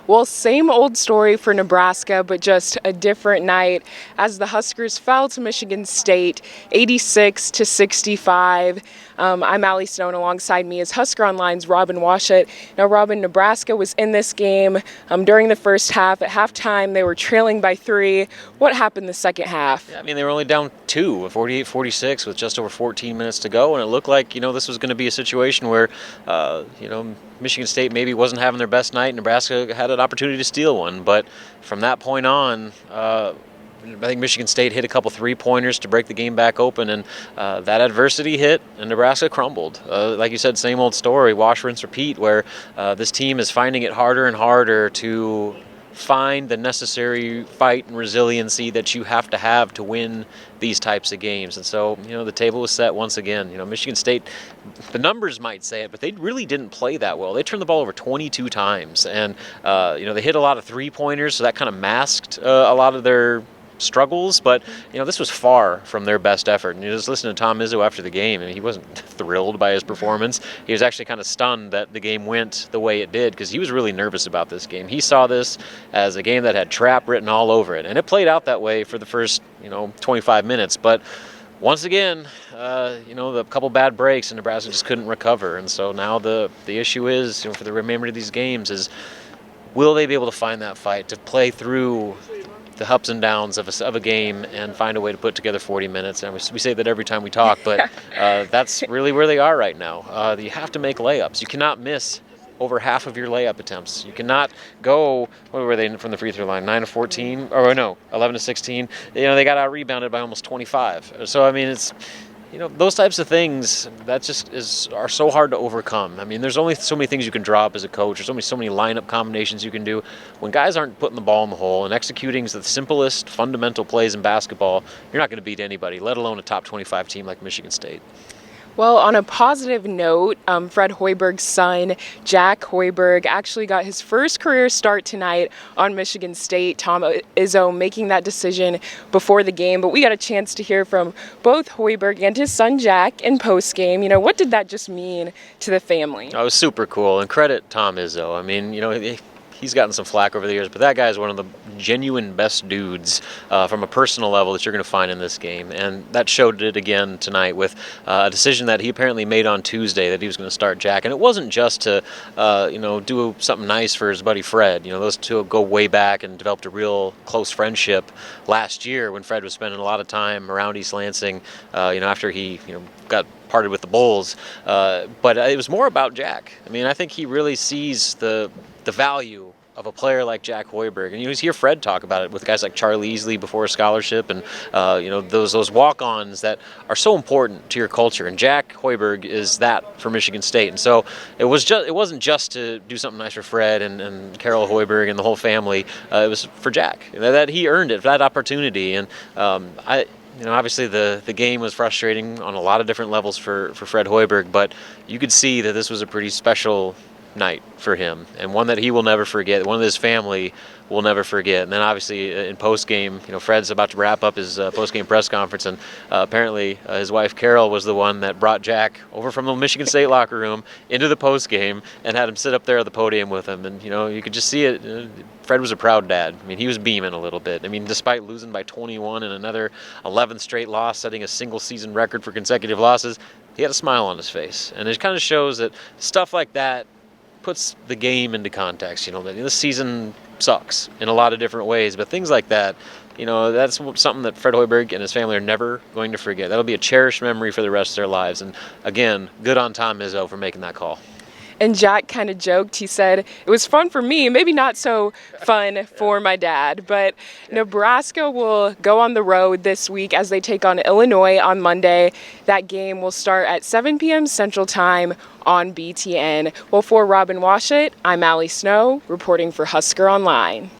Well, same old story for Nebraska, but just a different night as the Huskers fell to Michigan State 86-65. I'm Allie Snow, and alongside me is HuskerOnline's Robin Washut. Now, Robin, Nebraska was in this game during the first half. At halftime, they were trailing by 3. What happened the second half? Yeah, I mean, they were only down 2, 48-46 with just over 14 minutes to go, and it looked like, this was going to be a situation where, Michigan State maybe wasn't having their best night. Nebraska had an opportunity to steal one, but from that point on, I think Michigan State hit a couple three-pointers to break the game back open, and that adversity hit, and Nebraska crumbled. Like you said, same old story, wash, rinse, repeat, where this team is finding it harder and harder to find the necessary fight and resiliency that you have to win these types of games. And so, the table was set once again. Michigan State, the numbers might say it, but they really didn't play that well. They turned the ball over 22 times, and they hit a lot of three-pointers, so that kind of masked a lot of their struggles, but this was far from their best effort. And you just listen to Tom Izzo after the game, and he wasn't thrilled by his performance. He was actually kind of stunned that the game went the way it did, because he was really nervous about this game. He saw this as a game that had trap written all over it, and it played out that way for the first 25 minutes. But once again, the couple bad breaks, and Nebraska just couldn't recover. And so now the issue is, for the remainder of these games, is will they be able to find that fight to play through the ups and downs of a game and find a way to put together 40 minutes. And we say that every time we talk, but that's really where they are right now. You have to make layups. You cannot miss over half of your layup attempts. You cannot go, what were they from the free throw line, 9-14? Or no, 11-16. They got out-rebounded by almost 25. So, I mean, it's... those types of things, that just are so hard to overcome. I mean, there's only so many things you can draw up as a coach. There's only so many lineup combinations you can do. When guys aren't putting the ball in the hole and executing the simplest fundamental plays in basketball, you're not going to beat anybody, let alone a top 25 team like Michigan State. Well, on a positive note, Fred Hoiberg's son, Jack Hoiberg, actually got his first career start tonight on Michigan State. Tom Izzo making that decision before the game, but we got a chance to hear from both Hoiberg and his son Jack in postgame. What did that just mean to the family? It was super cool, and credit Tom Izzo. I mean, he's gotten some flack over the years, but that guy is one of the genuine best dudes from a personal level that you're going to find in this game. And that showed it again tonight with a decision that he apparently made on Tuesday that he was going to start Jack. And it wasn't just to, do something nice for his buddy Fred. Those two go way back and developed a real close friendship last year when Fred was spending a lot of time around East Lansing, after he, got parted with the Bulls. But it was more about Jack. I mean, I think he really sees the value of a player like Jack Hoiberg. And you hear Fred talk about it with guys like Charlie Easley before a scholarship, and those walk-ons that are so important to your culture. And Jack Hoiberg is that for Michigan State. And so it wasn't just to do something nice for Fred and Carol Hoiberg and the whole family. It was for Jack. That he earned it, that opportunity. And obviously the game was frustrating on a lot of different levels for Fred Hoiberg, but you could see that this was a pretty special night for him, and one that he will never forget, one that his family will never forget. And then obviously in post-game, Fred's about to wrap up his post-game press conference, and apparently his wife Carol was the one that brought Jack over from the Michigan State locker room into the post-game and had him sit up there at the podium with him. And you could just see it. Fred was a proud dad. I mean, he was beaming a little bit. I mean, despite losing by 21 and another 11th straight loss, setting a single-season record for consecutive losses, he had a smile on his face. And it kind of shows that stuff like that puts the game into context. This season sucks in a lot of different ways, but things like that, that's something that Fred Hoiberg and his family are never going to forget. That'll be a cherished memory for the rest of their lives. And again, good on Tom Izzo for making that call. And Jack kind of joked. He said, it was fun for me, maybe not so fun for my dad. But Nebraska will go on the road this week as they take on Illinois on Monday. That game will start at 7 p.m. Central Time on BTN. Well, for Robin Washut, I'm Allie Snow, reporting for HuskerOnline.